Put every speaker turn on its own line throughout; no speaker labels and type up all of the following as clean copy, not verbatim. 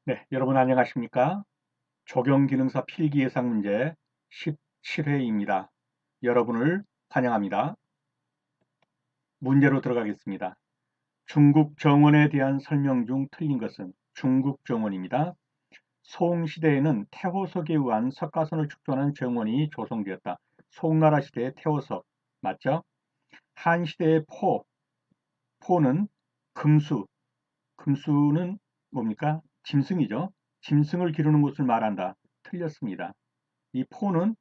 네, 여러분 안녕하십니까? 적용기능사 필기예상 문제 17회입니다. 여러분을 환영합니다. 문제로 들어가겠습니다. 중국 정원에 대한 설명 중 틀린 것은 중국 정원입니다. 송시대에는 태호석에 의한 석가선을 축조하는 정원이 조성되었다. 송나라 시대의 태호석 맞죠? 한시대의 포는 금수, 금수는 뭡니까? 짐승이죠. 짐승을 기르는 곳을 말한다. 틀렸습니다. 이 포는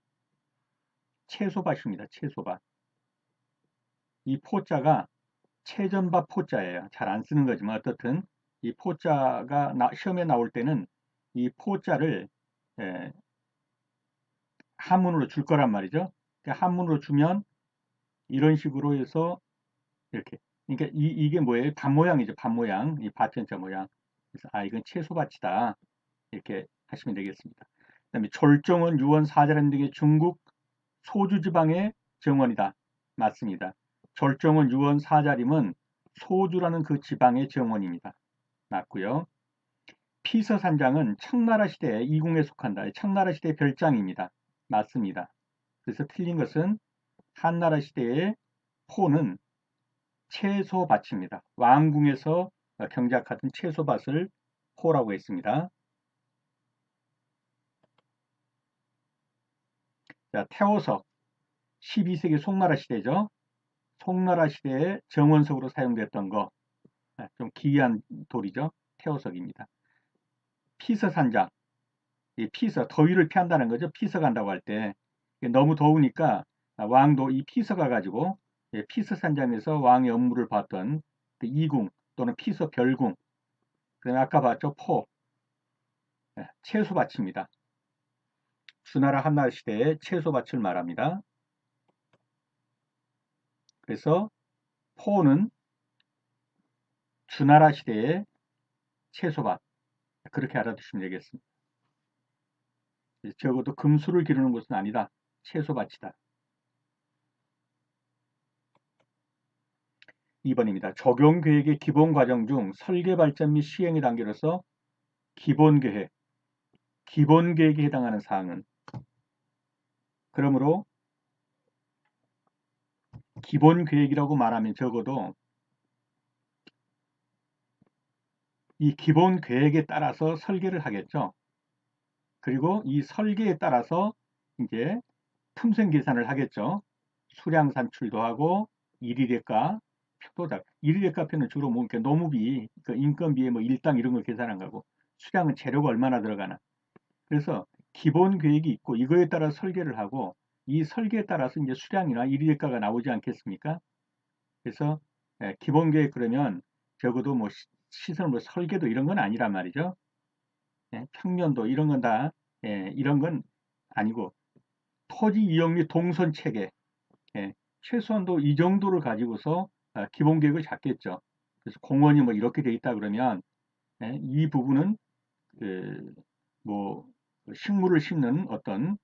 채소밭입니다. 채소밭. 이 포자가 채전밭 포자예요. 잘 안 쓰는 거지만 어떻든 이 포자가 시험에 나올 때는 이 포자를 예, 한문으로 줄 거란 말이죠. 그러니까 한문으로 주면 이런 식으로 해서 이렇게. 그러니까 이게 뭐예요? 밭 모양이죠. 밭 모양. 이 밭전자 모양. 그래서 이건 채소밭이다. 이렇게 하시면 되겠습니다. 그다음에 졸정원, 유원, 사자란 등의 중국 소주 지방의 정원이다. 맞습니다. 졸정원, 유원, 사자림은 소주라는 그 지방의 정원입니다. 맞고요. 피서산장은 청나라 시대의 이궁에 속한다. 청나라 시대의 별장입니다. 맞습니다. 그래서 틀린 것은 한나라 시대의 포는 채소밭입니다. 왕궁에서 경작하던 채소밭을 포라고 했습니다. 자, 태호석 12세기 송나라 시대죠. 송나라 시대의 정원석으로 사용됐던 거, 좀 기이한 돌이죠. 태호석입니다. 피서산장, 이 피서, 더위를 피한다는 거죠. 피서 간다고 할 때. 너무 더우니까 왕도 이 피서 가가지고 피서산장에서 왕의 업무를 봤던 그 이궁 또는 피서 별궁, 그 다음에 아까 봤죠. 채소밭입니다. 주나라 한나라 시대의 채소밭을 말합니다. 그래서 포는 주나라 시대의 채소밭, 그렇게 알아두시면 되겠습니다. 적어도 금수를 기르는 곳은 아니다. 채소밭이다. 2번입니다. 적용계획의 기본과정 중 설계 발전 및 시행의 단계로서 기본계획, 기본계획에 해당하는 사항은 그러므로 기본계획이라고 말하면 적어도 이 기본계획에 따라서 설계를 하겠죠. 그리고 이 설계에 따라서 이제 품성 계산을 하겠죠. 수량 산출도 하고 일일대가 표도 일일대가표는 주로 뭐 노무비, 그 인건비에 뭐 일당 이런 걸 계산한 거고 수량은 재료가 얼마나 들어가나. 그래서 기본 계획이 있고 이거에 따라 설계를 하고 이 설계에 따라서 이제 수량이나 일일대가가 나오지 않겠습니까? 그래서 기본 계획 그러면 적어도 뭐 시설 뭐 설계도 이런 건 아니란 말이죠. 평면도 이런 건 다 이런 건 아니고 토지 이용 및 동선 체계 최소한도 이 정도를 가지고서 기본 계획을 잡겠죠. 그래서 공원이 뭐 이렇게 돼 있다 그러면 이 부분은 그뭐 식물을 심는 어떤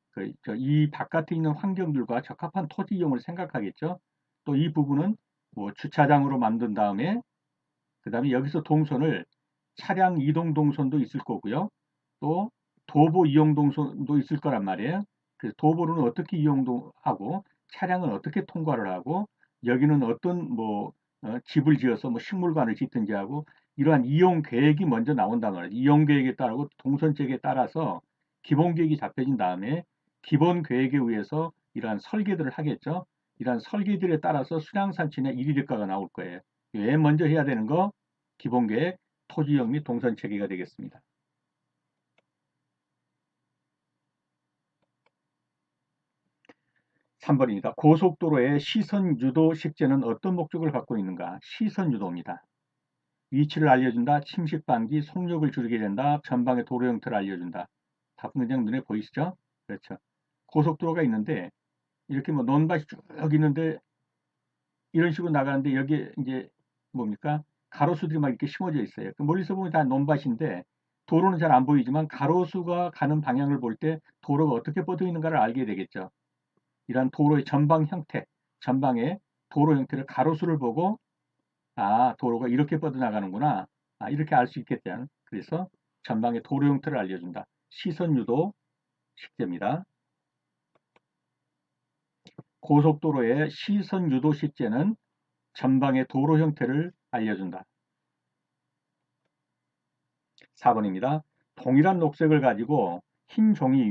이 바깥에 있는 환경들과 적합한 토지 이용을 생각하겠죠. 또 이 부분은 뭐 주차장으로 만든 다음에 그 다음에 여기서 동선을 차량 이동 동선도 있을 거고요. 또 도보 이용 동선도 있을 거란 말이에요. 그래서 도보로는 어떻게 이용하고 차량은 어떻게 통과를 하고 여기는 어떤 뭐 집을 지어서 뭐 식물관을 짓든지 하고 이러한 이용 계획이 먼저 나온단 말이에요. 이용 계획에 따르고 동선책에 따라서 기본 계획이 잡혀진 다음에 기본 계획에 의해서 이러한 설계들을 하겠죠. 이러한 설계들에 따라서 수량산치나 일일대가가 나올 거예요. 맨 먼저 해야 되는 거 기본 계획, 토지형 및 동선 체계가 되겠습니다. 3번입니다. 고속도로의 시선 유도 식재는 어떤 목적을 갖고 있는가? 시선 유도입니다. 위치를 알려준다, 침식 방지, 속력을 줄이게 된다, 전방의 도로 형태를 알려준다. 다 그냥 눈에 보이시죠? 그렇죠. 고속도로가 있는데 이렇게 뭐 논밭이 쭉 있는데 이런 식으로 나가는데 여기에 이제 뭡니까? 가로수들이 막 이렇게 심어져 있어요. 그 멀리서 보면 다 논밭인데 도로는 잘 안 보이지만 가로수가 가는 방향을 볼 때 도로가 어떻게 뻗어 있는가를 알게 되겠죠. 이러한 도로의 전방 형태, 전방의 도로 형태를 가로수를 보고 도로가 이렇게 뻗어 나가는구나. 이렇게 알 수 있겠다. 그래서 전방의 도로 형태를 알려준다. 시선 유도 식재입니다. 고속도로의 시선 유도 식재는 전방의 도로 형태를 알려준다. 4번입니다. 동일한 녹색을 가지고 흰 종이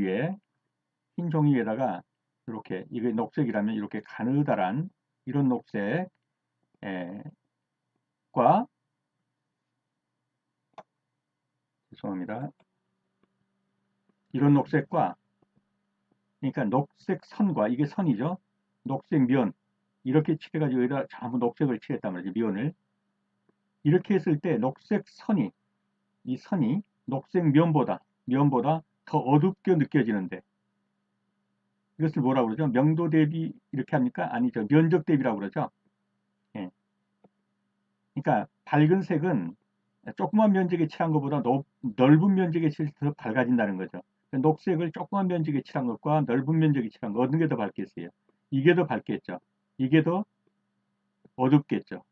위에다가 이렇게, 이게 녹색이라면 이렇게 가느다란 이런 녹색과 죄송합니다. 이런 녹색과, 그러니까 녹색 선과, 이게 선이죠. 녹색 면, 이렇게 칠해가지고 여기다 전부 녹색을 칠했단 말이죠. 면을. 이렇게 했을 때 녹색 선이, 이 선이 녹색 면보다 더 어둡게 느껴지는데, 이것을 뭐라고 그러죠? 명도 대비 이렇게 합니까? 아니죠. 면적 대비라고 그러죠. 예. 그러니까 밝은 색은 조그만 면적에 칠한 것보다 넓은 면적에 칠해서 밝아진다는 거죠. 녹색을 조그만 면적에 칠한 것과 넓은 면적에 칠한 것, 어느 게 더 밝겠어요? 이게 더 밝겠죠. 이게 더 어둡겠죠.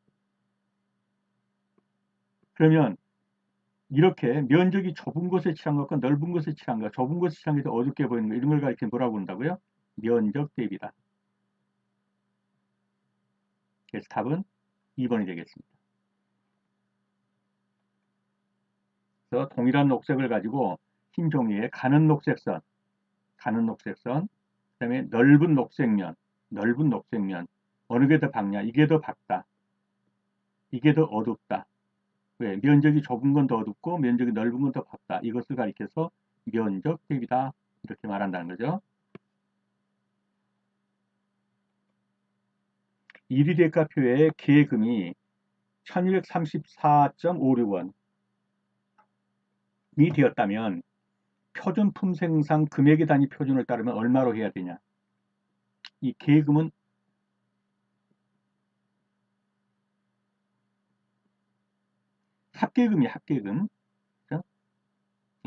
그러면 이렇게 면적이 좁은 곳에 칠한 것과 넓은 곳에 칠한 것, 좁은 곳에 칠한 게 더 어둡게 보이는 거, 이런 걸 가리켜 뭐라고 한다고요? 면적 대비다. 그래서 답은 2번이 되겠습니다. 그래서 동일한 녹색을 가지고 흰 종이에 가는 녹색선, 그다음에 넓은 녹색면, 어느 게 더 밝냐? 이게 더 밝다. 이게 더 어둡다. 왜? 면적이 좁은 건 더 어둡고 면적이 넓은 건 더 밝다. 이것을 가리켜서 면적 대비다. 이렇게 말한다는 거죠. 이리대가표의 계금이 1234.56원이 되었다면 표준 품생상 금액의 단위 표준을 따르면 얼마로 해야 되냐? 이 계금은 합계금. 그죠?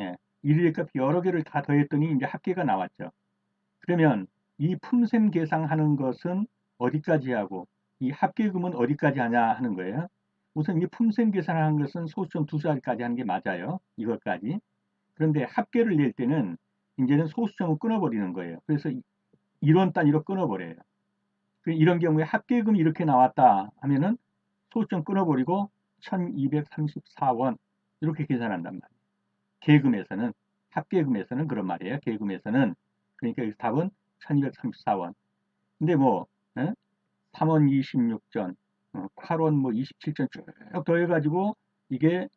예. 이리대값 여러 개를 다 더했더니 이제 합계가 나왔죠. 그러면 이 품셈 계상하는 것은 어디까지 하고 이 합계금은 어디까지 하냐 하는 거예요. 우선 이 품셈 계산하는 것은 소수점 두 자리까지 하는 게 맞아요. 이것까지. 그런데 합계를 낼 때는 이제는 소수점을 끊어버리는 거예요. 그래서 이론 단위로 끊어버려요. 이런 경우에 합계금이 이렇게 나왔다 하면은 소수점 끊어버리고 1234원 이렇게 계산한단 말이에요. 계금에서는, 합계금에서는 그런 말이에요. 계금에서는. 그러니까 이 답은 1234원. 근데 뭐 3원 26전, 8원 뭐 27전 쭉 더해가지고 이게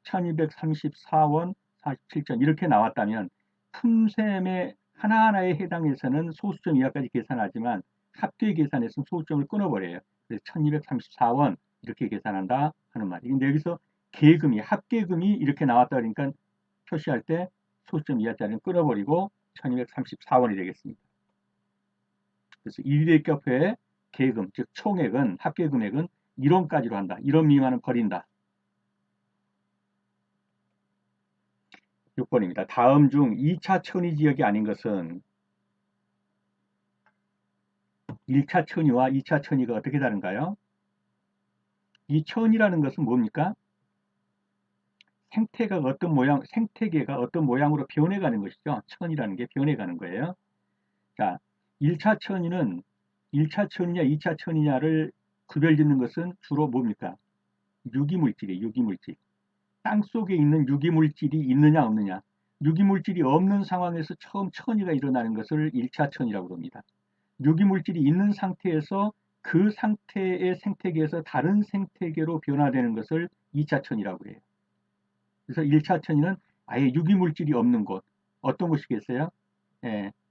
1234원 47전 이렇게 나왔다면 품셈의 하나하나에 해당해서는 소수점 이하까지 계산하지만 합계 계산에서는 소수점을 끊어버려요. 그래서 1234원 이렇게 계산한다 하는 말이에요. 근데 여기서 계금이, 합계금이 이렇게 나왔다 그러니까 표시할 때 소수점 이하짜리는 끊어버리고 1234원이 되겠습니다. 그래서 일대격표의 계금, 즉 총액은, 합계금액은 1원까지로 한다. 1원 미만은 버린다. 6번입니다. 다음 중 2차 천의 지역이 아닌 것은 1차 천의와 2차 천의가 어떻게 다른가요? 이 천이라는 것은 뭡니까? 생태계가 어떤 모양으로 변해가는 것이죠. 천이라는 게 변해가는 거예요. 자, 1차 천의는 1차 천이냐 2차 천이냐를 구별짓는 것은 주로 뭡니까? 유기물질이에요. 유기물질. 땅 속에 있는 유기물질이 있느냐 없느냐. 유기물질이 없는 상황에서 처음 천이가 일어나는 것을 1차 천이라고 합니다. 유기물질이 있는 상태에서 그 상태의 생태계에서 다른 생태계로 변화되는 것을 2차 천이라고 해요. 그래서 1차 천이는 아예 유기물질이 없는 곳. 어떤 곳이겠어요?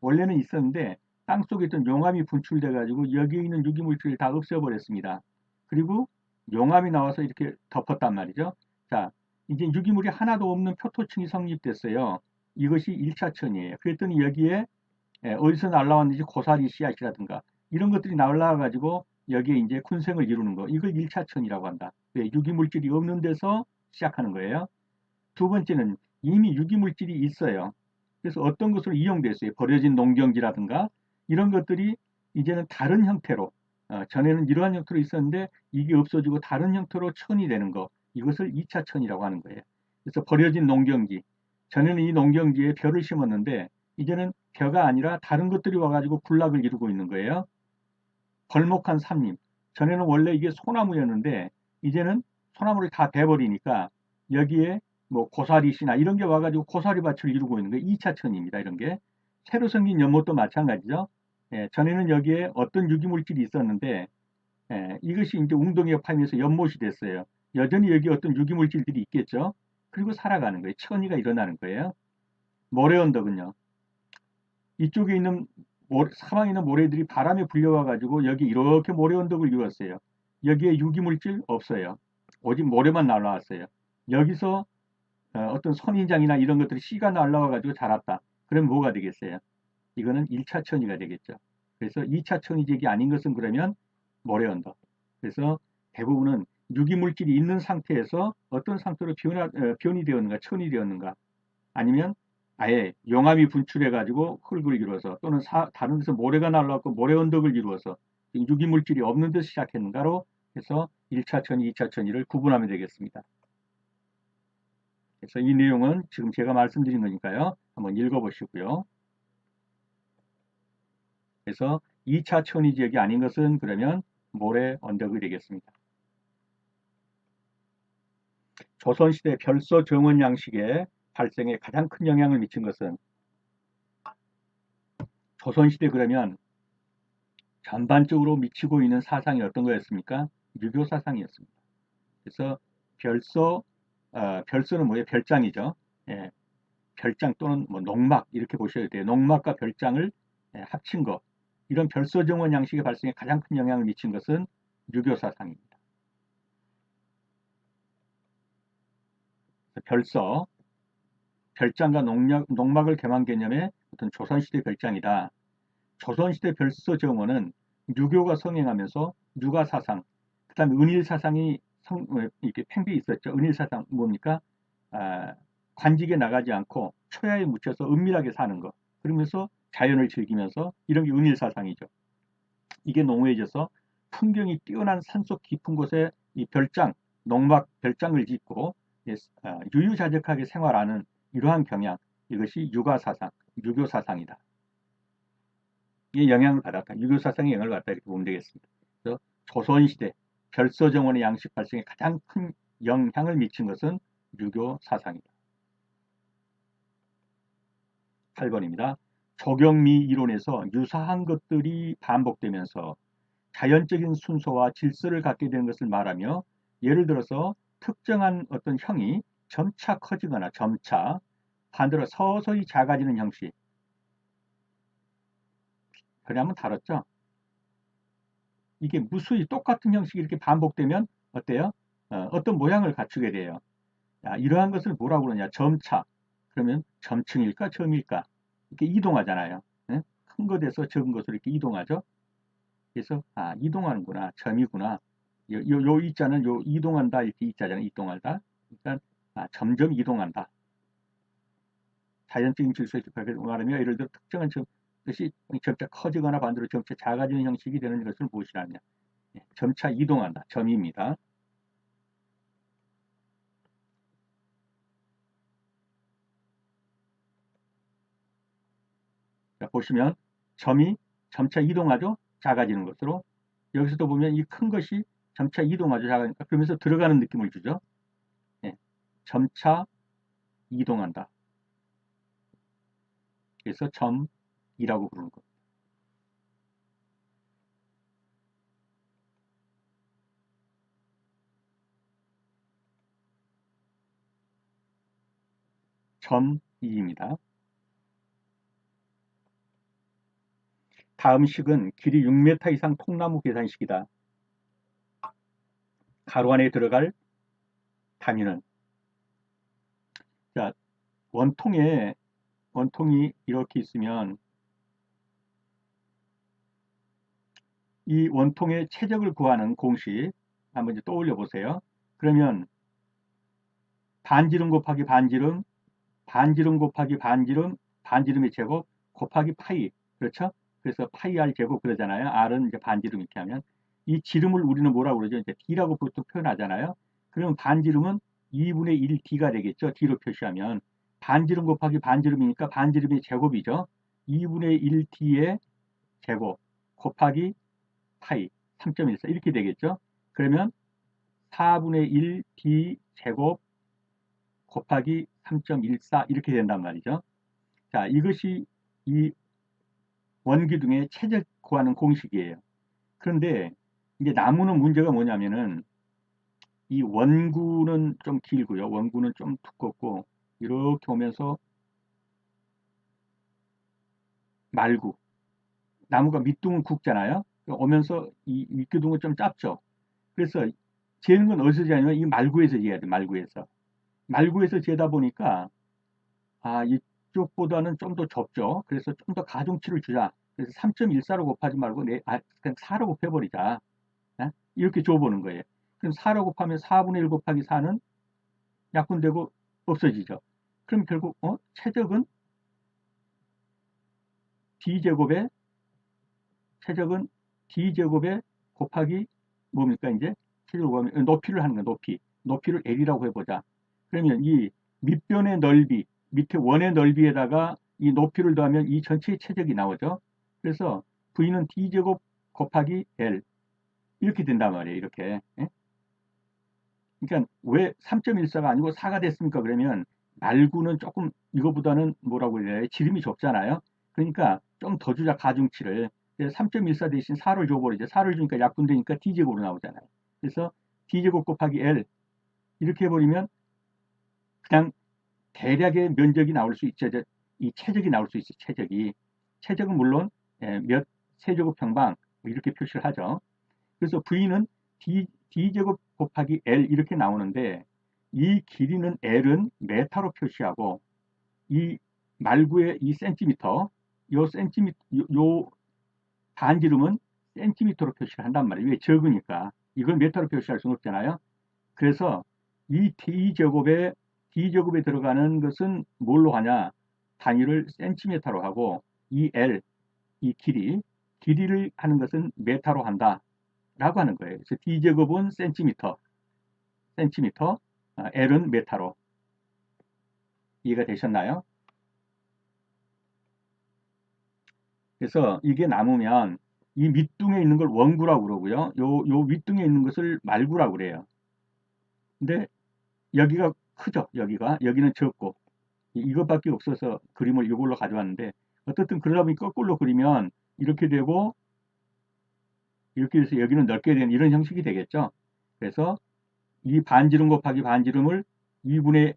원래는 있었는데 땅속에 있던 용암이 분출돼 가지고 여기에 있는 유기물질을 다 없애버렸습니다. 그리고 용암이 나와서 이렇게 덮었단 말이죠. 자, 이제 유기물이 하나도 없는 표토층이 성립됐어요. 이것이 1차 천이에요. 그랬더니 여기에 어디서 날라왔는지 고사리 씨앗이라든가 이런 것들이 날라와 가지고 여기에 이제 군생을 이루는 거. 이걸 1차 천이라고 한다. 왜? 유기물질이 없는 데서 시작하는 거예요. 두 번째는 이미 유기물질이 있어요. 그래서 어떤 것으로 이용됐어요. 버려진 농경지라든가 이런 것들이 이제는 다른 형태로, 전에는 이러한 형태로 있었는데 이게 없어지고 다른 형태로 천이 되는 거, 이것을 2차 천이라고 하는 거예요. 그래서 버려진 농경지. 전에는 이 농경지에 벼를 심었는데 이제는 벼가 아니라 다른 것들이 와가지고 군락을 이루고 있는 거예요. 벌목한 삼림. 전에는 원래 이게 소나무였는데 이제는 소나무를 다 베버리니까 여기에 뭐 고사리씨나 이런 게 와가지고 고사리밭을 이루고 있는 게 2차천입니다. 이런 게. 새로 생긴 연못도 마찬가지죠. 예, 전에는 여기에 어떤 유기물질이 있었는데 예, 이것이 이제 웅덩이가 파면서 연못이 됐어요. 여전히 여기 어떤 유기물질들이 있겠죠. 그리고 살아가는 거예요. 천이가 일어나는 거예요. 모래언덕은요. 이쪽에 있는 사방에 있는 모래들이 바람에 불려와 가지고 여기 이렇게 모래 언덕을 이루었어요. 여기에 유기물질 없어요. 오직 모래만 날라왔어요. 여기서 어떤 선인장이나 이런 것들이 씨가 날라와 가지고 자랐다. 그럼 뭐가 되겠어요? 이거는 1차 천이가 되겠죠. 그래서 2차 천이지역이 아닌 것은 그러면 모래 언덕. 그래서 대부분은 유기물질이 있는 상태에서 어떤 상태로 변이 되었는가, 천이 되었는가, 아니면 아예 용암이 분출해가지고 흙을 이루어서 또는 다른 데서 모래가 날라왔고 모래 언덕을 이루어서 유기물질이 없는 데서 시작했는가로 해서 1차 천이, 2차 천이를 구분하면 되겠습니다. 그래서 이 내용은 지금 제가 말씀드린 거니까요. 한번 읽어보시고요. 그래서 2차 천이 지역이 아닌 것은 그러면 모래 언덕이 되겠습니다. 조선시대 별서 정원 양식의 발생에 가장 큰 영향을 미친 것은 조선시대 그러면 전반적으로 미치고 있는 사상이 어떤 거였습니까? 유교 사상이었습니다. 그래서 별서, 별서는 뭐예요? 별장이죠. 예, 별장 또는 뭐 농막 이렇게 보셔야 돼요. 농막과 별장을 합친 것. 이런 별서 정원 양식의 발생에 가장 큰 영향을 미친 것은 유교 사상입니다. 별서, 별장과 농막을 겸한 개념의 어떤 조선시대 별장이다. 조선시대 별서 정원은 유교가 성행하면서 유가 사상, 그 다음에 은일 사상이 이렇게 팽배해 있었죠. 은일 사상 뭡니까? 아, 관직에 나가지 않고 초야에 묻혀서 은밀하게 사는 것. 그러면서 자연을 즐기면서 이런 게 은일 사상이죠. 이게 농후해져서 풍경이 뛰어난 산속 깊은 곳에 이 별장, 농막 별장을 짓고 유유자적하게 생활하는 이러한 경향, 이것이 유가 사상, 유교 사상이다. 이 영향을 받았다. 유교 사상의 영향을 받았다. 이렇게 보면 되겠습니다. 그래서 조선시대 별서정원의 양식 발생에 가장 큰 영향을 미친 것은 유교 사상이다. 8번입니다. 조경미 이론에서 유사한 것들이 반복되면서 자연적인 순서와 질서를 갖게 되는 것을 말하며 예를 들어서 특정한 어떤 형이 점차 커지거나 점차 반대로 서서히 작아지는 형식. 그래 한번 다뤘죠. 이게 무수히 똑같은 형식이 이렇게 반복되면 어때요? 어떤 모양을 갖추게 돼요. 야, 이러한 것을 뭐라고 그러냐? 점차. 그러면 점층일까? 점일까? 이렇게 이동하잖아요. 예? 큰 것에서 적은 것으로 이렇게 이동하죠. 그래서 이동하는구나. 점이구나. 요 이자는 요 이동한다 이렇게 이자잖아요. 이동하다. 그러니까 점점 이동한다. 자연적인 질서에 말하면 예를 들어 특정한 것이 점차 커지거나 반대로 점차 작아지는 형식이 되는 것을 무엇이라냐? 점차 이동한다. 점입니다. 자, 보시면 점이 점차 이동하죠. 작아지는 것으로. 여기서도 보면 이 큰 것이 점차 이동하죠. 작아니까 그러면서 들어가는 느낌을 주죠. 예, 점차 이동한다. 그래서 점이라고 부르는 것. 점이입니다. 다음 식은 길이 6m 이상 통나무 계산식이다. 가로 안에 들어갈 단위는 자, 원통이 이렇게 있으면 이 원통의 최적을 구하는 공식 한번 이제 떠올려 보세요. 그러면 반지름 곱하기 반지름, 반지름 곱하기 반지름, 반지름의 제곱 곱하기 파이. 그렇죠? 그래서 파이 r 제곱 그러잖아요. r은 이제 반지름 이렇게 하면 이 지름을 우리는 뭐라고 그러죠? 이제 d라고 보통 표현하잖아요. 그러면 반지름은 2분의 1D가 되겠죠. D로 표시하면. 반지름 곱하기 반지름이니까 반지름의 제곱이죠. 2분의 1D의 제곱 곱하기 파이 3.14 이렇게 되겠죠. 그러면 4분의 1D 제곱 곱하기 3.14 이렇게 된단 말이죠. 자, 이것이 이 원기둥의 최적 구하는 공식이에요. 그런데 이제 나무는 문제가 뭐냐면은 이 원구는 좀 길고요. 원구는 좀 두껍고 이렇게 오면서 말구 나무가 밑둥은 굵잖아요. 오면서 이 윗기둥은 좀 짧죠. 그래서 재는 건 어디서 재냐면 이 말구에서 재야 돼. 말구에서. 말구에서 재다 보니까 이쪽보다는 좀 더 좁죠. 그래서 좀 더 가중치를 주자. 그래서 3.14로 곱하지 말고 그냥 4로 곱해버리자. 이렇게 줘보는 거예요. 그럼 4로 곱하면 4분의 1 곱하기 4는 약분되고 없어지죠. 그럼 결국 최적은 D제곱에 최적은 D제곱에 곱하기 뭡니까 이제 최적으로 하면 높이를 하는 거야. 높이를 L이라고 해보자. 그러면 이 밑변의 넓이 밑에 원의 넓이에다가 이 높이를 더하면 이 전체의 최적이 나오죠. 그래서 V는 D제곱 곱하기 L 이렇게 된단 말이에요. 이렇게. 예? 그러니까 왜 3.14가 아니고 4가 됐습니까? 그러면 말구는 조금 이거보다는 뭐라고 해야 돼? 지름이 좁잖아요. 그러니까 좀 더 주자 가중치를. 3.14 대신 4를 줘버리죠. 4를 주니까 약분되니까 D제곱으로 나오잖아요. 그래서 D제곱 곱하기 L 이렇게 해버리면 그냥 대략의 면적이 나올 수 있죠. 이 최적이 나올 수 있어요. 최적은 물론 몇 세제곱 평방 이렇게 표시를 하죠. 그래서 V는 D제곱 곱하기 L 이렇게 나오는데 이 길이는 L은 메타로 표시하고 이 말구의 이 센티미터 요 센티미터 요 반지름은 센티미터로 표시를 한단 말이에요. 왜 적으니까. 이걸 메타로 표시할 수는 없잖아요. 그래서 이 D제곱에 들어가는 것은 뭘로 하냐? 단위를 센티미터로 하고 이 L, 이 길이를 하는 것은 메타로 한다. 라고 하는 거예요. 그래서 D제곱은 센티미터, L은 메타로. 이해가 되셨나요? 그래서 이게 남으면 이 밑둥에 있는 걸 원구라고 그러고요. 요 윗둥에 있는 것을 말구라고 그래요. 근데 여기가 크죠. 여기는 적고 이것밖에 없어서 그림을 이걸로 가져왔는데 어떻든 그러다 보니 거꾸로 그리면 이렇게 되고 이렇게 해서 여기는 넓게 되는 이런 형식이 되겠죠. 그래서 이 반지름 곱하기 반지름을 2분의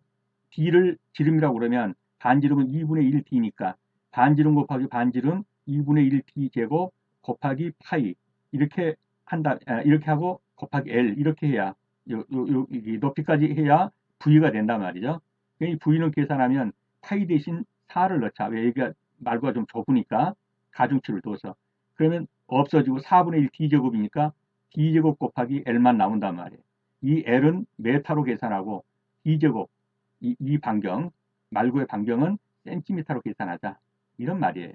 D를 지름이라고 그러면 반지름은 2분의 1D니까 반지름 곱하기 반지름 2분의 1D 제곱 곱하기 파이 이렇게 이렇게 하고 곱하기 L 이렇게 해야 이 높이까지 해야 V가 된단 말이죠. 이 V는 계산하면 파이 대신 4를 넣자. 왜 여기가 말구가 좀 좁으니까 가중치를 둬서 그러면 없어지고 4분의 1 D제곱이니까 D제곱 곱하기 L만 나온단 말이에요. 이 L은 메타로 계산하고 D제곱 이 반경 말구의 반경은 센티미터로 계산하자 이런 말이에요.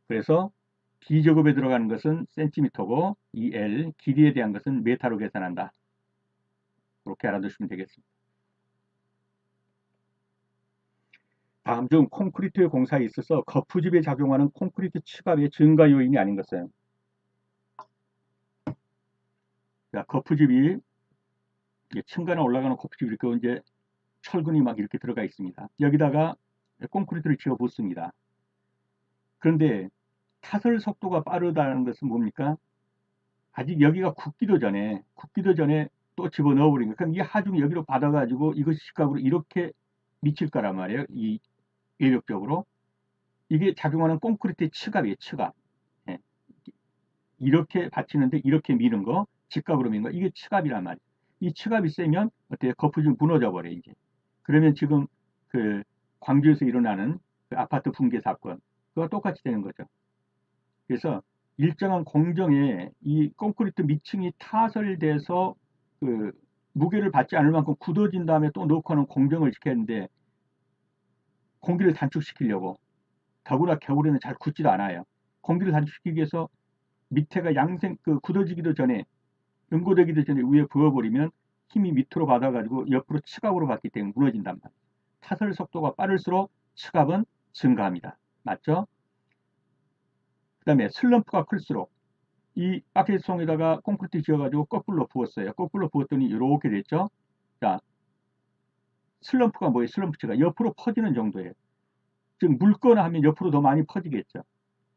그래서 D제곱에 들어가는 것은 센티미터고 이 L 길이에 대한 것은 메타로 계산한다. 그렇게 알아두시면 되겠습니다. 다음 중 콘크리트의 공사에 있어서 거푸집에 작용하는 콘크리트 치밥의 증가 요인이 아닌 것은 거푸집이 층간에 올라가는 거푸집이 이렇게 이제 철근이 막 이렇게 들어가 있습니다. 여기다가 콘크리트를 지어 붓습니다. 그런데 타설 속도가 빠르다는 것은 뭡니까? 아직 여기가 굳기도 전에 또 집어넣어 버린 거. 그럼 이 하중이 여기로 받아가지고 이것이 직각으로 이렇게 미칠 거란 말이에요. 이 외력적으로. 이게 작용하는 콘크리트의 측압이에요. 측압. 예. 이렇게 받치는데 이렇게 미는 거, 직각으로 미는 거. 이게 측압이란 말이에요. 이 측압이 세면 어때요? 거푸집이 무너져 버려 이제. 그러면 지금 그 광주에서 일어나는 그 아파트 붕괴 사건 그와 똑같이 되는 거죠. 그래서 일정한 공정에 이 콘크리트 밑층이 타설돼서 그 무게를 받지 않을 만큼 굳어진 다음에 또 넣고는 공정을 시켰는데 공기를 단축시키려고 더구나 겨울에는 잘 굳지도 않아요. 공기를 단축시키기 위해서 밑에가 굳어지기도 전에 응고되기도 전에 위에 부어버리면 힘이 밑으로 받아가지고 옆으로 측압으로 받기 때문에 무너진단 말이에요. 타설 속도가 빠를수록 측압은 증가합니다. 맞죠? 그 다음에 슬럼프가 클수록 이 바켓송에다가 콘크리트 지어가지고 거꾸로 부었어요. 거꾸로 부었더니 이렇게 됐죠? 자, 슬럼프가 뭐예요? 슬럼프가 옆으로 퍼지는 정도예요. 즉 묽거나 하면 옆으로 더 많이 퍼지겠죠.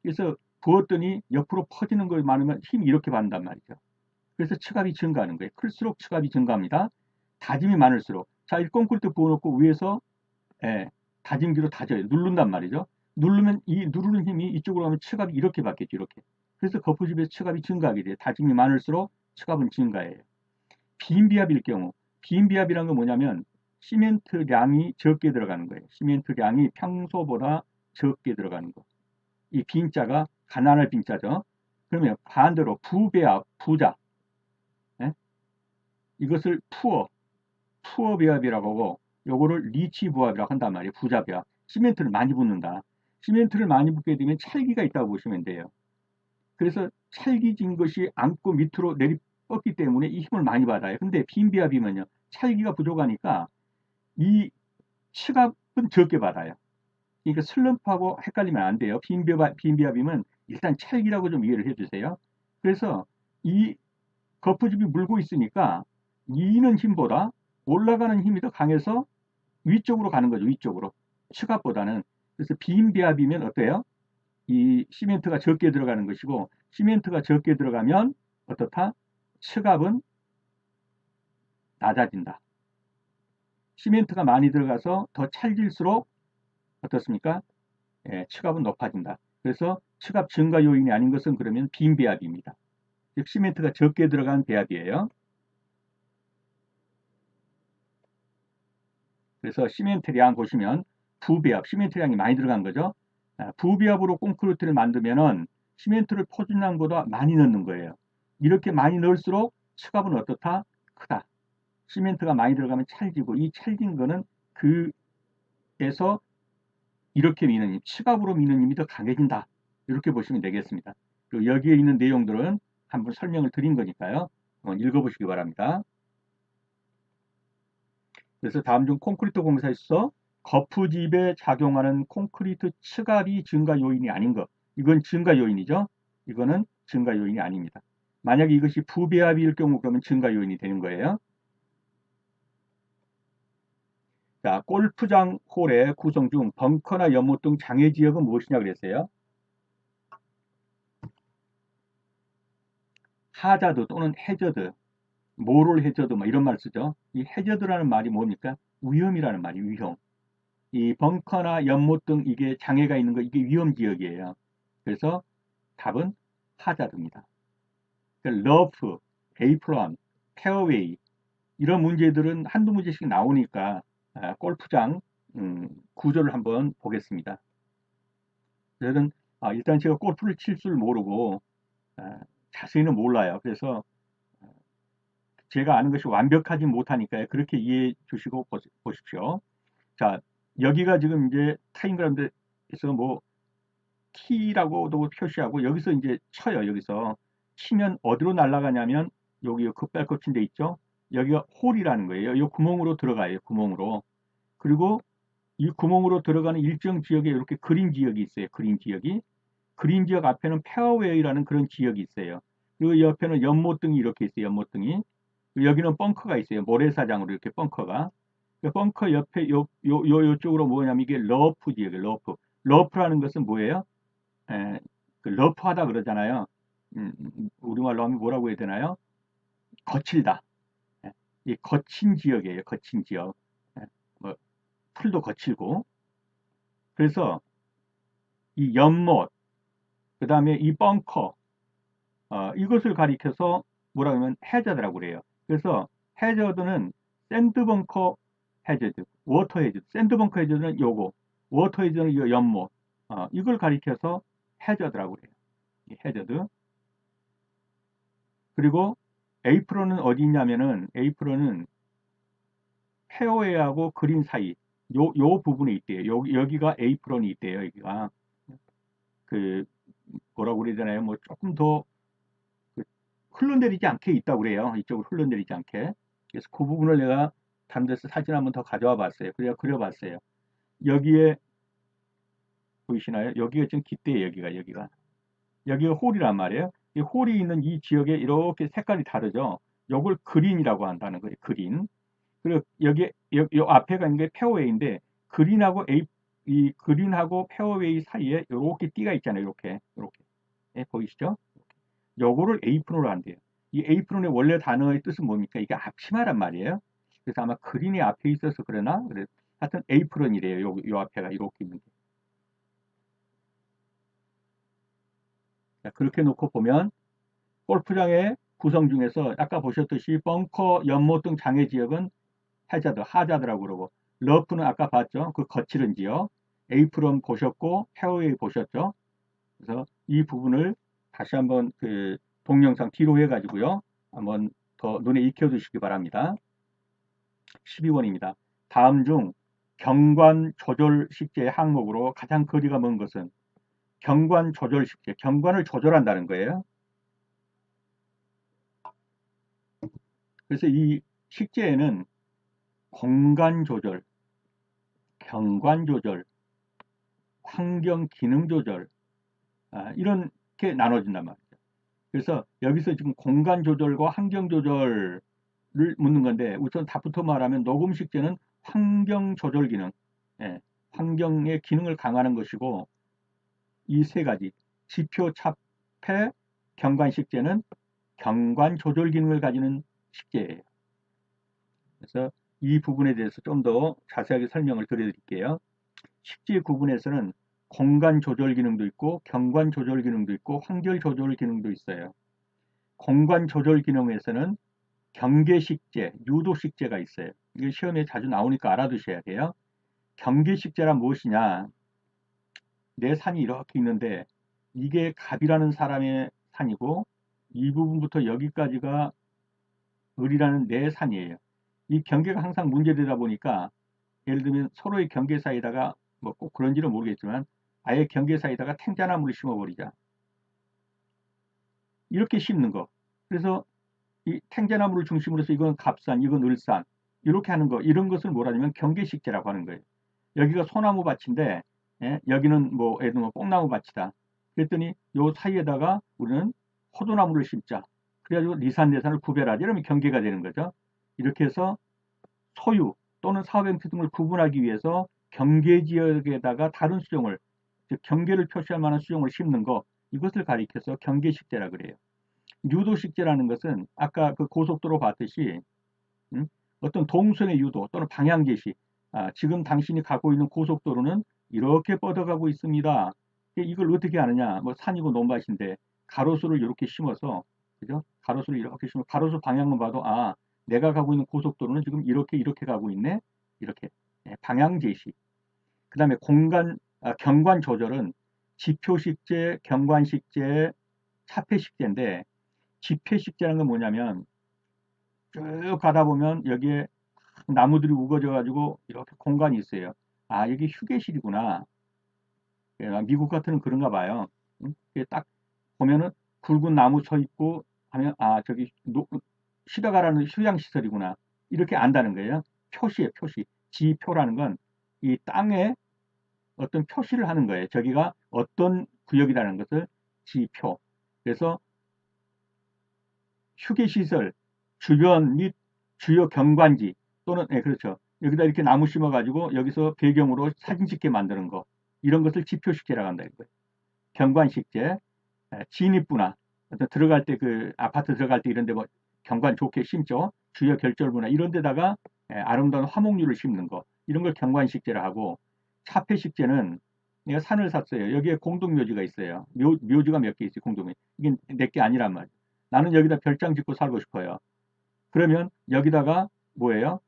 그래서 부었더니 옆으로 퍼지는 걸 많으면 힘이 이렇게 받는단 말이죠. 그래서 측압이 증가하는 거예요. 클수록 측압이 증가합니다. 다짐이 많을수록 자, 이 콘크리트 부어놓고 위에서 예, 다짐기로 다져요. 누른단 말이죠. 누르면 이 누르는 힘이 이쪽으로 가면 측압이 이렇게 받겠죠. 이렇게. 그래서 거푸집에서 측압이 증가하게 돼요. 다짐이 많을수록 측압은 증가해요. 빈비압일 경우 빈비압이란 건 뭐냐면 시멘트량이 적게 들어가는 거예요. 시멘트량이 평소보다 적게 들어가는 거. 이 빈자가 가난할 빈자죠. 그러면 반대로 부배압, 부자. 예? 이것을 푸어 배합이라고 하고 요거를 리치 부합이라고 한단 말이에요. 부자 배합. 시멘트를 많이 붓는다. 시멘트를 많이 붓게 되면 찰기가 있다고 보시면 돼요. 그래서 찰기진 것이 안고 밑으로 내리 뻗기 때문에 이 힘을 많이 받아요. 근데 빈비압이면요. 찰기가 부족하니까 이 측압은 적게 받아요. 그러니까 슬럼프하고 헷갈리면 안 돼요. 빈비압이면 일단 찰기라고 좀 이해를 해주세요. 그래서 이 거푸집이 물고 있으니까 이는 힘보다 올라가는 힘이 더 강해서 위쪽으로 가는 거죠. 위쪽으로. 측압보다는. 그래서 빈비압이면 어때요? 이 시멘트가 적게 들어가는 것이고 시멘트가 적게 들어가면 어떻다? 측압은 낮아진다. 시멘트가 많이 들어가서 더 찰질수록 어떻습니까? 예, 측압은 높아진다. 그래서 측압 증가 요인이 아닌 것은 그러면 빈배합입니다. 즉 시멘트가 적게 들어간 배합이에요. 그래서 시멘트량 보시면 부배합, 시멘트량이 많이 들어간 거죠. 부배합으로 콘크리트를 만들면은 시멘트를 포진량보다 많이 넣는 거예요. 이렇게 많이 넣을수록 측압은 어떻다? 크다. 시멘트가 많이 들어가면 찰지고 이 찰진 거는 그에서 이렇게 미는 힘, 측압으로 미는 힘이 더 강해진다. 이렇게 보시면 되겠습니다. 그리고 여기에 있는 내용들은 한번 설명을 드린 거니까요. 한번 읽어보시기 바랍니다. 그래서 다음 중 콘크리트 공사에서 거푸집에 작용하는 콘크리트 측압이 증가 요인이 아닌 것. 이건 증가 요인이죠. 이거는 증가 요인이 아닙니다. 만약에 이것이 부배합일 경우 그러면 증가 요인이 되는 거예요. 자, 골프장 홀의 구성 중 벙커나 연못 등 장애 지역은 무엇이냐 그랬어요? 하자드 또는 해저드, 모럴 해저드 뭐 이런 말 쓰죠. 이 해저드라는 말이 뭡니까? 위험이라는 말이 위험. 이 벙커나 연못 등 이게 장애가 있는 거 이게 위험 지역이에요. 그래서 답은 하자드입니다. 러프, 에이프런, 페어웨이 이런 문제들은 한두 문제씩 나오니까 골프장 구조를 한번 보겠습니다. 저는 일단 제가 골프를 칠 줄 모르고 자세히는 몰라요. 그래서 제가 아는 것이 완벽하지 못하니까요. 그렇게 이해해 주시고 보십시오. 자, 여기가 지금 이제 타임그라운드에서 뭐 키라고도 표시하고 여기서 이제 쳐요. 여기서 치면 어디로 날아가냐면 여기 급발 꽂힌 데 있죠. 여기가 홀이라는 거예요. 이 구멍으로 들어가요. 구멍으로. 그리고 이 구멍으로 들어가는 일정 지역에 이렇게 그린 지역이 있어요. 그린 지역이. 그린 지역 앞에는 페어웨이라는 그런 지역이 있어요. 그리고 옆에는 연못등이 이렇게 있어요. 연못등이. 여기는 벙커가 있어요. 모래사장으로 이렇게 벙커가. 그 벙커 옆에 요쪽으로 뭐냐면 이게 러프 지역이에요. 러프. 러프라는 것은 뭐예요? 그 러프하다 그러잖아요. 우리말로 하면 뭐라고 해야 되나요? 거칠다. 예, 이 거친 지역이에요. 거친 지역. 뭐 풀도 거칠고. 그래서 이 연못, 그 다음에 이 벙커, 이것을 가리켜서 뭐라 그러면 해저드라고 그래요. 그래서 해저드는 샌드벙커 해저드, 워터 해저드, 샌드벙커 해저드는 요거, 워터 해저드는 이 연못, 이걸 가리켜서 해저드라고 그래요. 해저드. 그리고 에이프런은 어디 있냐면은 에이프런은 페어웨이하고 그린 사이 요 부분에 있대요. 여기가 에이프런이 있대요. 여기가 그 뭐라고 그래야 되나요? 뭐 조금 더 흘러내리지 않게 있다고 그래요. 이쪽으로 흘러내리지 않게. 그래서 그 부분을 내가 다른 데서 사진 한번 더 가져와 봤어요. 그래야 그려봤어요. 여기에 보이시나요? 여기가 좀 깃대예요. 여기가 홀이란 말이에요. 이 홀이 있는 이 지역에 이렇게 색깔이 다르죠. 요걸 그린이라고 한다는 거예요. 그린. 그리고 여기 요 앞에가 있는 게 페어웨이인데 그린하고 이 그린하고 페어웨이 사이에 이렇게 띠가 있잖아요. 이렇게 예, 보이시죠? 요거를 에이프론으로 한대요. 이 에이프론의 원래 단어의 뜻은 뭡니까? 이게 앞치마란 말이에요. 그래서 아마 그린이 앞에 있어서 그러나 그래 하여튼 에이프론이래요. 요 앞에가 이렇게 있는 게. 자, 그렇게 놓고 보면 골프장의 구성 중에서 아까 보셨듯이 벙커, 연못 등 장애 지역은 하자드라고 그러고 러프는 아까 봤죠. 그 거칠은 지역. 에이프론 보셨고 페어웨이 보셨죠. 그래서 이 부분을 다시 한번 그 동영상 뒤로 해가지고요. 한번 더 눈에 익혀두시기 바랍니다. 12번입니다. 다음 중 경관 조절 식재의 항목으로 가장 거리가 먼 것은 경관 조절 식재, 경관을 조절한다는 거예요. 그래서 이 식재에는 공간 조절, 경관 조절, 환경 기능 조절, 이렇게 나눠진단 말이죠. 그래서 여기서 지금 공간 조절과 환경 조절을 묻는 건데 우선 답부터 말하면 녹음 식재는 환경 조절 기능, 예, 환경의 기능을 강화하는 것이고 이 세 가지 지표 차폐 경관 식재는 경관 조절 기능을 가지는 식재예요. 그래서 이 부분에 대해서 좀 더 자세하게 설명을 드려드릴게요. 식재 구분에서는 공간 조절 기능도 있고 경관 조절 기능도 있고 환경 조절 기능도 있어요. 공간 조절 기능에서는 경계식재, 유도식재가 있어요. 이게 시험에 자주 나오니까 알아두셔야 돼요. 경계식재란 무엇이냐? 내 산이 이렇게 있는데 이게 갑이라는 사람의 산이고 이 부분부터 여기까지가 을이라는 내 산이에요. 이 경계가 항상 문제되다 보니까 예를 들면 서로의 경계 사이에다가 뭐 꼭 그런지는 모르겠지만 아예 경계 사이에다가 탱자나무를 심어버리자. 이렇게 심는 거. 그래서 이 탱자나무를 중심으로 해서 이건 갑산, 이건 을산 이렇게 하는 거 이런 것을 뭐라 하냐면 경계식재라고 하는 거예요. 여기가 소나무 밭인데 예? 여기는 뭐 예를 들면 뽕나무 밭이다. 그랬더니 요 사이에다가 우리는 포도나무를 심자. 그래가지고 리산내산을 구별하자. 이러면 경계가 되는 거죠. 이렇게 해서 소유 또는 사업 형태 등을 구분하기 위해서 경계 지역에다가 다른 수종을 즉 경계를 표시할 만한 수종을 심는 거 이것을 가리켜서 경계식재라 그래요. 유도식재라는 것은 아까 그 고속도로 봤듯이 어떤 동선의 유도 또는 방향 제시 지금 당신이 가고 있는 고속도로는 이렇게 뻗어가고 있습니다. 이걸 어떻게 하느냐 뭐 산이고 논밭인데 가로수를 이렇게 심어서 그죠? 가로수를 이렇게 심어 가로수 방향만 봐도 내가 가고 있는 고속도로는 지금 이렇게 가고 있네 이렇게 방향 제시 그 다음에 경관 조절은 지표식재 경관식재 차폐식재인데 지폐식재라는 건 뭐냐면 쭉 가다 보면 여기에 나무들이 우거져 가지고 이렇게 공간이 있어요. 여기 휴게실이구나. 미국 같은 그런가 봐요. 딱 보면은 굵은 나무 서 있고 하면 저기 쉬다 가라는 휴양시설이구나. 이렇게 안다는 거예요. 표시예요, 표시. 지표라는 건 이 땅에 어떤 표시를 하는 거예요. 저기가 어떤 구역이라는 것을 지표. 그래서 휴게시설 주변 및 주요 경관지 또는 그렇죠. 여기다 이렇게 나무 심어 가지고 여기서 배경으로 사진 찍게 만드는 거 이런 것을 지표식재라고 한다 이거예요. 경관식재, 진입부나 들어갈 때 그 아파트 들어갈 때 이런 데뭐 경관 좋게 심죠. 주요 결절부나 이런 데다가 아름다운 화목류를 심는 거 이런 걸 경관식재라 하고 차폐식재는 내가 산을 샀어요. 여기에 공동묘지가 있어요. 묘지가 몇 개 있어요. 공동묘지. 이게 내 게 아니란 말이에요. 나는 여기다 별장 짓고 살고 싶어요. 그러면 여기다가 뭐예요?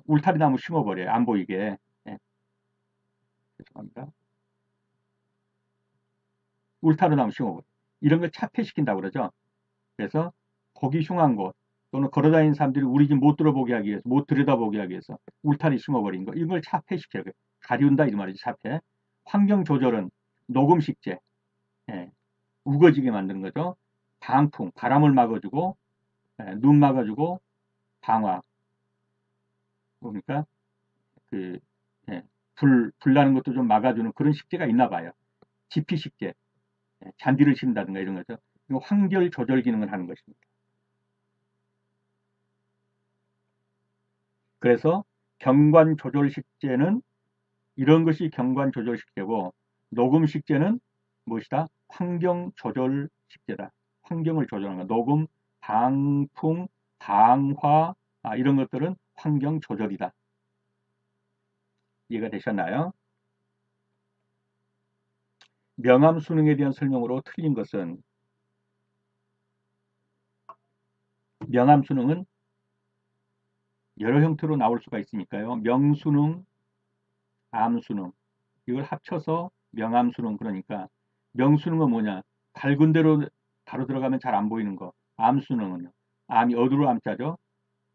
울타리 나무 심어버려요. 안 보이게. 죄송합니다. 울타리 나무 심어버려요. 이런 걸 차폐시킨다고 그러죠. 그래서 거기 흉한 곳 또는 걸어다니는 사람들이 우리 집 못 들어보게 하기 위해서 못 들여다보게 하기 위해서 울타리 심어버린 거 이걸 차폐시켜요. 가리운다 이 말이죠. 차폐. 환경 조절은 녹음식재 우거지게 만드는 거죠. 방풍, 바람을 막아주고, 눈 막아주고, 방화. 그러니까 그 예, 불 나는 것도 좀 막아주는 그런 식재가 있나 봐요. 지피 식재, 잔디를 심는다든가 이런 거죠. 이거 환결 조절 기능을 하는 것입니다. 그래서 경관 조절 식재는 이런 것이 경관 조절 식재고, 녹음 식재는 무엇이다? 환경 조절 식재다. 환경을 조절하는 거. 녹음, 방풍, 방화, 이런 것들은 환경 조절이다. 이해가 되셨나요? 명암 수능에 대한 설명으로 틀린 것은, 명암 수능은 여러 형태로 나올 수가 있으니까요. 명수능, 암수능, 이걸 합쳐서 명암수능. 그러니까 명수능은 뭐냐? 밝은 데로 바로 들어가면 잘 안 보이는 거. 암수능은요. 암이 어두로 암자죠.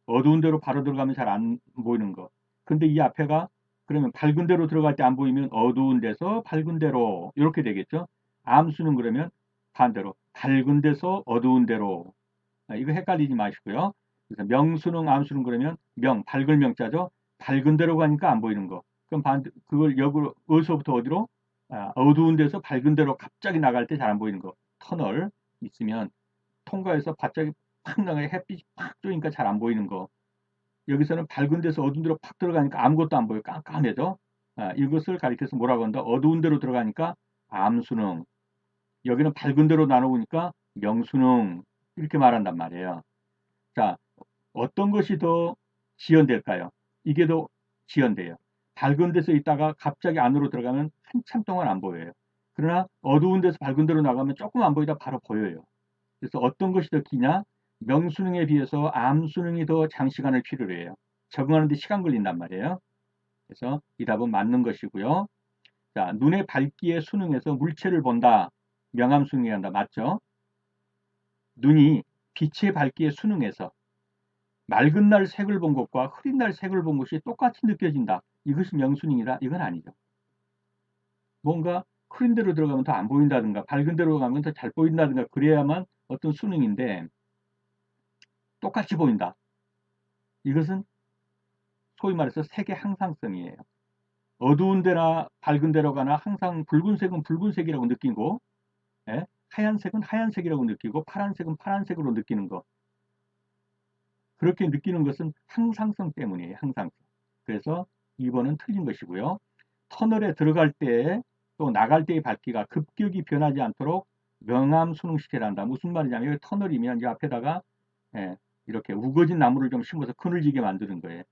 어두운 데로 바로 들어가면 잘 안 보이는 거. 근데 이 앞에가 그러면 밝은 데로 들어갈 때 안 보이면 어두운 데서 밝은 데로 이렇게 되겠죠. 암수는 그러면 반대로 밝은 데서 어두운 데로. 이거 헷갈리지 마시고요. 그래서 명수능, 암수능 그러면 밝을 명자죠. 밝은 데로 가니까 안 보이는 거. 그럼 그걸 역으로 어디서부터 어디로? 어두운 데서 밝은 데로 갑자기 나갈 때 잘 안 보이는 거. 터널 있으면 통과해서 갑자기 팍 나가게 햇빛이 팍 쬐니까 잘 안 보이는 거. 여기서는 밝은 데서 어두운 데로 팍 들어가니까 아무것도 안 보여. 깜깜해져. 이것을 가리켜서 뭐라고 한다? 어두운 데로 들어가니까 암수능. 여기는 밝은 데로 나누니까 명수능. 이렇게 말한단 말이에요. 자, 어떤 것이 더 지연될까요? 이게 더 지연돼요. 밝은 데서 있다가 갑자기 안으로 들어가면 한참 동안 안 보여요. 그러나 어두운 데서 밝은 데로 나가면 조금 안 보이다 바로 보여요. 그래서 어떤 것이 더 기냐? 명수능에 비해서 암수능이 더 장시간을 필요로 해요. 적응하는 데 시간 걸린단 말이에요. 그래서 이 답은 맞는 것이고요. 자, 눈의 밝기의 수능에서 물체를 본다. 명암수능이 한다. 맞죠? 눈이 빛의 밝기의 수능에서 맑은 날 색을 본 것과 흐린 날 색을 본 것이 똑같이 느껴진다. 이것이 명수능이다. 이건 아니죠. 뭔가 흐린 데로 들어가면 더 안 보인다든가 밝은 데로 가면 더 잘 보인다든가 그래야만 어떤 수능인데 똑같이 보인다. 이것은 소위 말해서 색의 항상성이에요. 어두운 데나 밝은 데로 가나 항상 붉은색은 붉은색이라고 느끼고, 하얀색은 하얀색이라고 느끼고, 파란색은 파란색으로 느끼는 거. 그렇게 느끼는 것은 항상성 때문이에요. 항상성. 그래서 2번은 틀린 것이고요. 터널에 들어갈 때 또 나갈 때의 밝기가 급격히 변하지 않도록 명암 수능시켜야 한다. 무슨 말이냐면 여기 터널이면 이 앞에다가 이렇게 우거진 나무를 좀 심어서 그늘지게 만드는 거예요.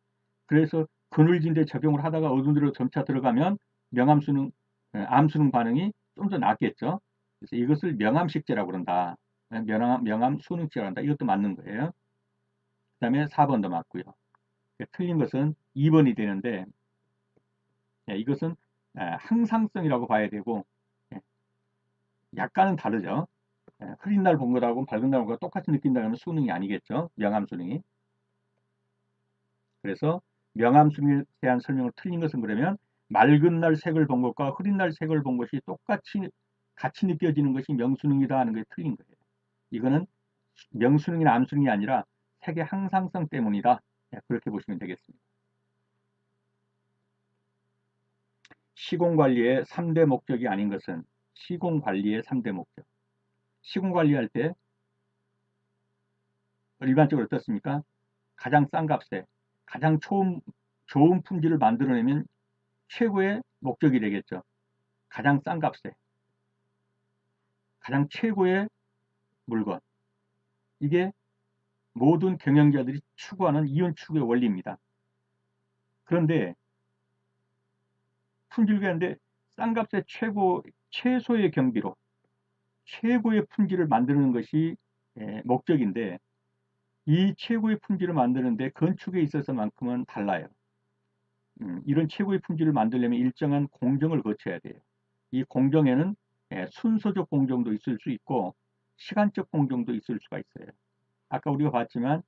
그래서 그늘진 데 적용을 하다가 어두운 데로 점차 들어가면 명암 수능, 암 수능 반응이 좀 더 낫겠죠. 그래서 이것을 명암식재라고 그런다. 명암 수능식재라고 한다. 이것도 맞는 거예요. 그 다음에 4번도 맞고요. 틀린 것은 2번이 되는데 이것은 항상성이라고 봐야 되고 약간은 다르죠. 흐린 날 본 거하고 밝은 날 본 거가 똑같이 느낀다면 수능이 아니겠죠. 명암 수능이. 그래서 명암 수능에 대한 설명을 틀린 것은 그러면 맑은 날 색을 본 것과 흐린 날 색을 본 것이 똑같이 같이 느껴지는 것이 명수능이다 하는 것이 틀린 거예요. 이거는 명수능이나 암수능이 아니라 색의 항상성 때문이다. 그렇게 보시면 되겠습니다. 시공관리의 3대 목적이 아닌 것은 시공관리의 3대 목적. 시공관리할 때 일반적으로 어떻습니까? 가장 싼 값에 가장 좋은 품질을 만들어내면 최고의 목적이 되겠죠. 가장 싼 값에 가장 최고의 물건. 이게 모든 경영자들이 추구하는 이윤 추구의 원리입니다. 그런데 품질관인데 싼 값에 최소의 경비로 최고의 품질을 만드는 것이 목적인데 이 최고의 품질을 만드는데 건축에 있어서만큼은 달라요. 이런 최고의 품질을 만들려면 일정한 공정을 거쳐야 돼요. 이 공정에는 순서적 공정도 있을 수 있고 시간적 공정도 있을 수가 있어요. 아까 우리가 봤지만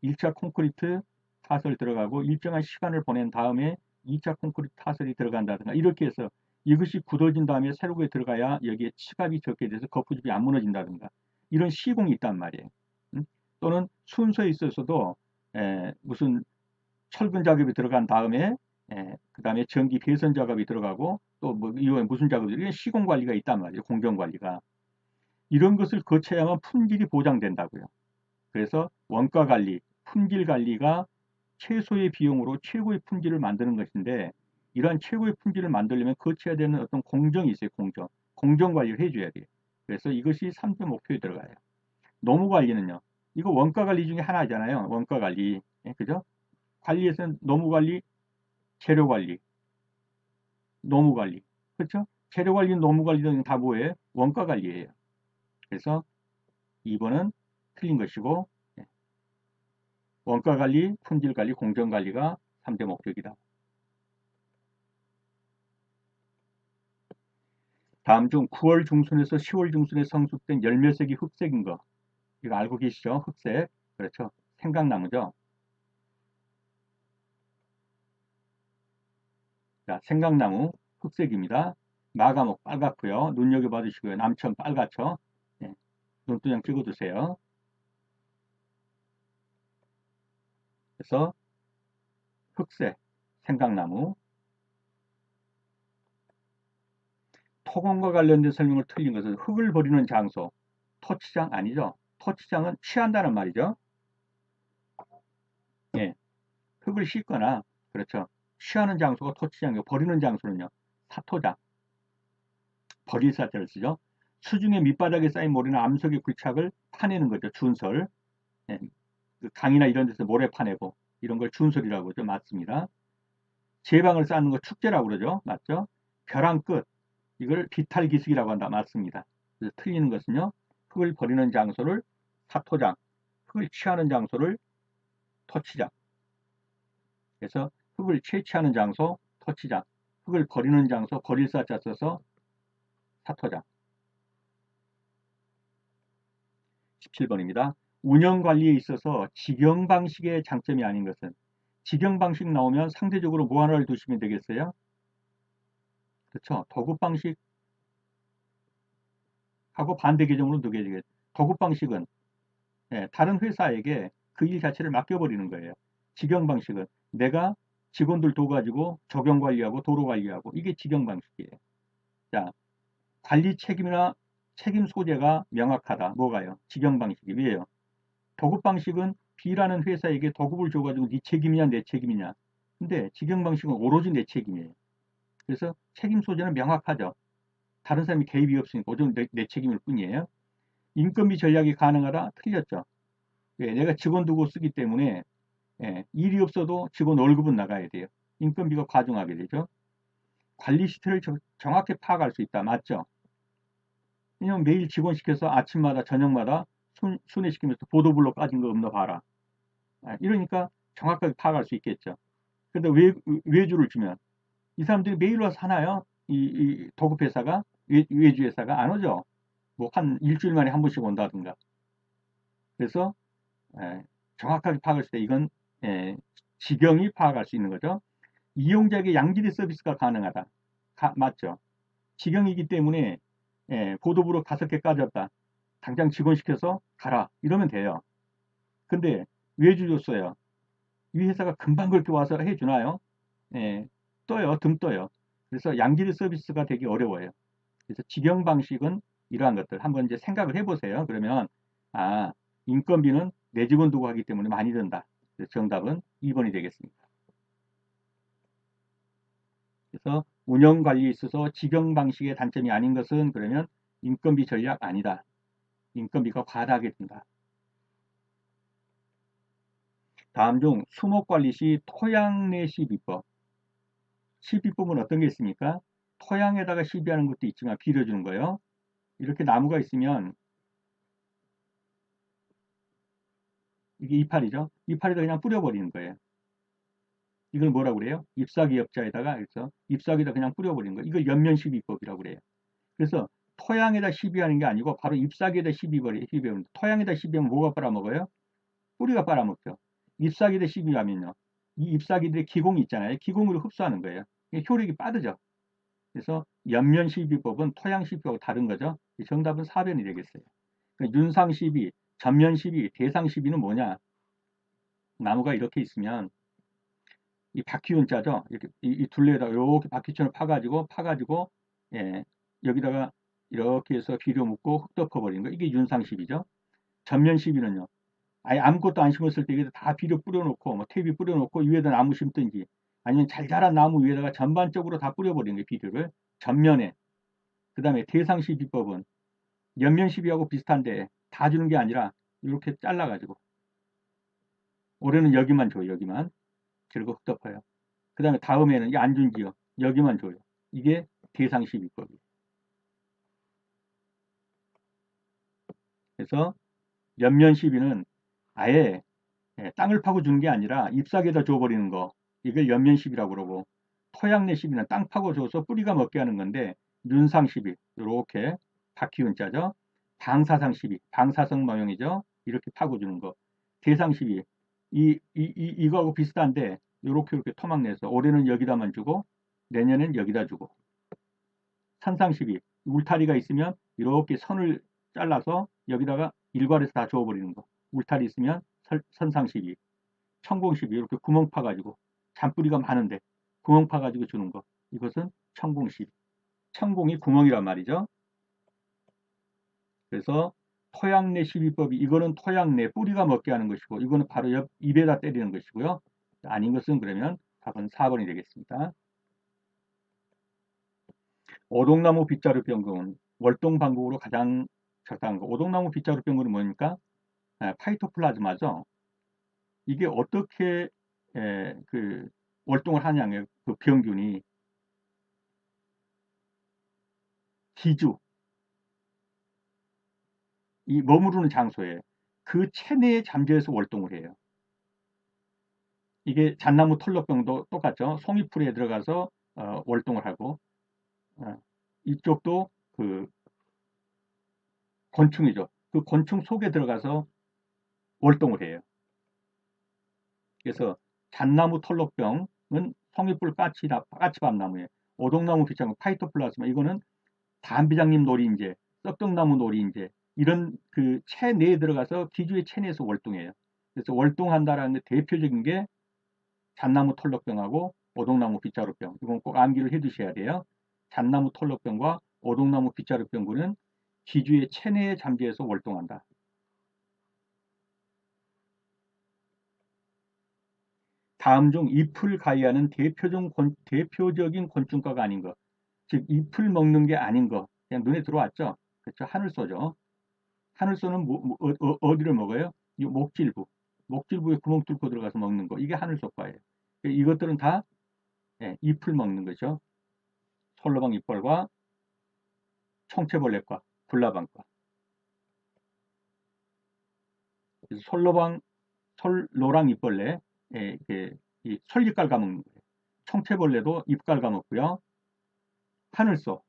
1차 콘크리트 타설 들어가고 일정한 시간을 보낸 다음에 2차 콘크리트 타설이 들어간다든가 이렇게 해서 이것이 굳어진 다음에 새로게 들어가야 여기에 치갑이 적게 돼서 거푸집이 안 무너진다든가 이런 시공이 있단 말이에요. 또는 순서에 있어서도 무슨 철근 작업이 들어간 다음에 그 다음에 전기 배선 작업이 들어가고 또 뭐 이후에 무슨 작업이 이런 시공 관리가 있단 말이에요. 공정 관리가. 이런 것을 거쳐야만 품질이 보장된다고요. 그래서 원가 관리, 품질 관리가 최소의 비용으로 최고의 품질을 만드는 것인데 이러한 최고의 품질을 만들려면 거쳐야 되는 어떤 공정이 있어요. 공정. 공정 관리를 해줘야 돼요. 그래서 이것이 3대 목표에 들어가요. 노무 관리는요. 이거 원가 관리 중에 하나잖아요. 원가 관리. 그죠? 관리에서는 노무 관리, 재료 관리, 노무 관리. 그렇죠? 재료 관리는 노무 관리는 다 뭐예요? 원가 관리예요. 그래서 2번은 틀린 것이고 원가 관리, 품질 관리, 공정 관리가 3대 목적이다. 다음 중 9월 중순에서 10월 중순에 성숙된 열매색이 흑색인 거. 이거 알고 계시죠? 흑색. 그렇죠. 생강나무죠. 자, 생강나무 흑색입니다. 마가목 빨갛고요. 눈여겨봐 주시고요. 남천 빨갛죠. 네, 눈도장 찍어두세요. 그래서 흑색 생강나무. 토건과 관련된 설명을 틀린 것은 흙을 버리는 장소. 토치장 아니죠. 토치장은 취한다는 말이죠. 예, 흙을 씻거나 그렇죠. 취하는 장소가 토치장이고 버리는 장소는요. 사토장. 버릴 사자를 쓰죠. 수중의 밑바닥에 쌓인 모래나 암석의 굴착을 파내는 거죠. 준설. 예, 그 강이나 이런 데서 모래 파내고 이런 걸 준설이라고 하죠. 맞습니다. 제방을 쌓는 거 축제라고 그러죠. 맞죠? 벼랑 끝. 이걸 비탈기슭이라고 한다. 맞습니다. 그래서 틀리는 것은요. 흙을 버리는 장소를 사토장, 흙을 취하는 장소를 토치장. 그래서 흙을 채취하는 장소 토치장, 흙을 버리는 장소 버릴 사자 써서 사토장. 17번입니다. 운영 관리에 있어서 직영 방식의 장점이 아닌 것은 직영 방식 나오면 상대적으로 뭐 하나를 두시면 되겠어요? 그렇죠. 도급 방식하고 반대 개정으로 두게 되겠죠. 도급 방식은 다른 회사에게 그 일 자체를 맡겨버리는 거예요. 직영 방식은 내가 직원들 둬가지고 적용 관리하고 도로 관리하고 이게 직영 방식이에요. 자, 관리 책임이나 책임 소재가 명확하다. 뭐가요? 직영 방식이 왜요? 도급 방식은 B라는 회사에게 도급을 줘가지고 네 책임이냐 내 책임이냐. 근데 직영 방식은 오로지 내 책임이에요. 그래서 책임 소재는 명확하죠. 다른 사람이 개입이 없으니까 오로지 내 책임일 뿐이에요. 인건비 전략이 가능하다? 틀렸죠. 예, 내가 직원 두고 쓰기 때문에 일이 없어도 직원 월급은 나가야 돼요. 인건비가 과중하게 되죠. 관리 시스템을 정확히 파악할 수 있다. 맞죠? 왜냐면 매일 직원 시켜서 아침마다 저녁마다 순회시키면서 보도블록 빠진 거 없나 봐라. 이러니까 정확하게 파악할 수 있겠죠. 근데 외주를 주면 이 사람들이 매일 와서 하나요? 이 도급회사가 외주회사가 안 오죠. 뭐 한 일주일 만에 한 번씩 온다든가. 그래서 정확하게 파악할 때 이건 직영이 파악할 수 있는 거죠. 이용자에게 양질의 서비스가 가능하다. 맞죠? 직영이기 때문에 보도부로 5개 까졌다. 당장 직원 시켜서 가라. 이러면 돼요. 근데 외주 줬어요. 이 회사가 금방 그렇게 와서 해주나요? 떠요. 등 떠요. 그래서 양질의 서비스가 되기 어려워요. 그래서 직영 방식은 이러한 것들 한번 이제 생각을 해보세요. 그러면 아 인건비는 내 직원 두고 하기 때문에 많이 든다. 그래서 정답은 2번이 되겠습니다. 그래서 운영 관리에 있어서 직영 방식의 단점이 아닌 것은 그러면 인건비 전략 아니다. 인건비가 과다하게 든다. 다음 중 수목 관리 시 토양 내 시비법. 시비법은 어떤 게 있습니까? 토양에다가 시비하는 것도 있지만 빌어주는 거예요. 이렇게 나무가 있으면 이게 이파리죠. 이파리도 그냥 뿌려버리는 거예요. 이걸 뭐라고 그래요? 잎사귀엽자에다가 그래서 잎사귀에다 그냥 뿌려버리는 거예요. 이걸 연면시비법이라고 그래요. 그래서 토양에다 시비하는 게 아니고 바로 잎사귀에다 시비하는 토양에다 시비하면 뭐가 빨아먹어요? 뿌리가 빨아먹죠. 잎사귀에다 시비하면요. 이 잎사귀들의 기공이 있잖아요. 기공으로 흡수하는 거예요. 효력이 빠르죠. 그래서 연면시비법은 토양시비하고 다른 거죠. 정답은 4번이 되겠어요. 윤상 시비, 전면 시비, 대상 시비는 뭐냐? 나무가 이렇게 있으면 이 바퀴운자죠. 이렇게 이 둘레에다가 이렇게 바퀴천을 파가지고 예, 여기다가 이렇게 해서 비료 묻고 흙 덮어버리는 거. 이게 윤상 시비죠. 전면 시비는요. 아예 아무것도 안 심었을 때 여기다 다 비료 뿌려놓고 뭐 퇴비 뿌려놓고 위에다 나무 심든지 아니면 잘 자란 나무 위에다가 전반적으로 다 뿌려버리는 게 비료를 전면에. 그 다음에 대상 시비법은 옆면 시비하고 비슷한데 다 주는 게 아니라 이렇게 잘라가지고 올해는 여기만 줘요. 여기만. 그리고 흙 덮어요. 그 다음에 다음에는 이게 안 준지요. 여기만 줘요. 이게 대상 시비법이에요. 그래서 옆면 시비는 아예 땅을 파고 주는 게 아니라 잎사귀에다 줘버리는 거. 이걸 옆면 시비라고 그러고 토양내 시비는 땅 파고 줘서 뿌리가 먹게 하는 건데 윤상 시비 이렇게 바퀴운자죠. 방사상 시비 방사성 모형이죠. 이렇게 파고 주는 거. 대상 시비 이거하고 비슷한데 이렇게 토막내서 올해는 여기다만 주고 내년엔 여기다 주고 산상 시비 울타리가 있으면 이렇게 선을 잘라서 여기다가 일괄해서 다 줘버리는 거. 울타리 있으면 선상 시비 천공 시비 이렇게 구멍 파가지고 잔뿌리가 많은데 구멍 파가지고 주는 거. 이것은 천공 시비. 천공이 구멍이란 말이죠. 그래서 토양내 시비법이 이거는 토양내 뿌리가 먹게 하는 것이고 이거는 바로 옆 입에다 때리는 것이고요. 아닌 것은 그러면 답은 4번이 되겠습니다. 오동나무 빗자루병은 월동 방법으로 가장 적당한 거. 오동나무 빗자루병은 뭡니까? 파이토플라즈마죠. 이게 어떻게 그 월동을 하냐면 그 병균이 기주 이 머무르는 장소에 그 체내에 잠재해서 월동을 해요. 이게 잣나무 털럭병도 똑같죠. 송이풀에 들어가서 월동을 하고 이쪽도 그 곤충이죠. 그 곤충 속에 들어가서 월동을 해요. 그래서 잣나무 털럭병은 송이풀 까치밥나무에 오동나무 비창 파이토플라스마 이거는 담비장님 놀이인재, 썩떡나무 놀이인재 이런 그 체내에 들어가서 기주의 체내에서 월동해요. 그래서 월동한다라는 게 대표적인 게 잣나무 털럭병하고 오동나무 빗자루병 이건 꼭 암기를 해두셔야 돼요. 잣나무 털럭병과 오동나무 빗자루병군은 기주의 체내에 잠재해서 월동한다. 다음 중 잎을 가위하는 대표적인 곤충과가 아닌 것. 즉 잎을 먹는 게 아닌 거. 그냥 눈에 들어왔죠. 그렇죠. 하늘소죠. 하늘소는 어디를 먹어요? 이 목질부. 목질부에 구멍 뚫고 들어가서 먹는 거. 이게 하늘소과예요. 이것들은 다 잎을 먹는 거죠. 솔로방 잎벌과 총체벌레과, 굴라방과. 그래서 솔로랑 잎벌레, 이 솔잎 깔아먹는 거예요. 총체벌레도 잎 깔아먹고요. 하늘소,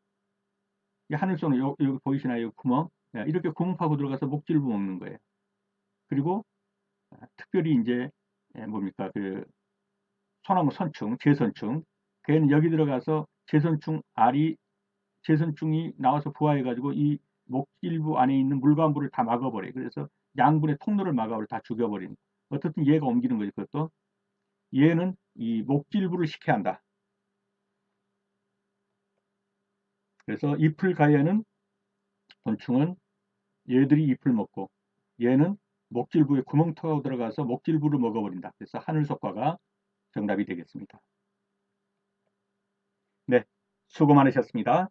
이 하늘소는 여기 보이시나요? 이 구멍? 이렇게 구멍 파고 들어가서 목질부 먹는 거예요. 그리고 특별히 이제 뭡니까 그 소나무 선충, 제선충, 걔는 여기 들어가서 제선충이 나와서 부화해가지고 이 목질부 안에 있는 물관부를 다 막아버려요. 그래서 양분의 통로를 막아버려 다 죽여버리는. 어떻든 얘가 옮기는 거지 그것도. 얘는 이 목질부를 식혀야 한다. 그래서 잎을 가해하는 곤충은 얘들이 잎을 먹고 얘는 목질부에 구멍 터고 들어가서 목질부를 먹어버린다. 그래서 하늘속과가 정답이 되겠습니다. 네, 수고 많으셨습니다.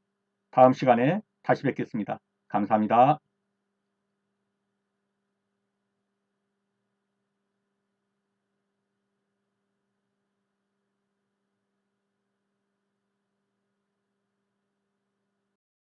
다음 시간에 다시 뵙겠습니다. 감사합니다.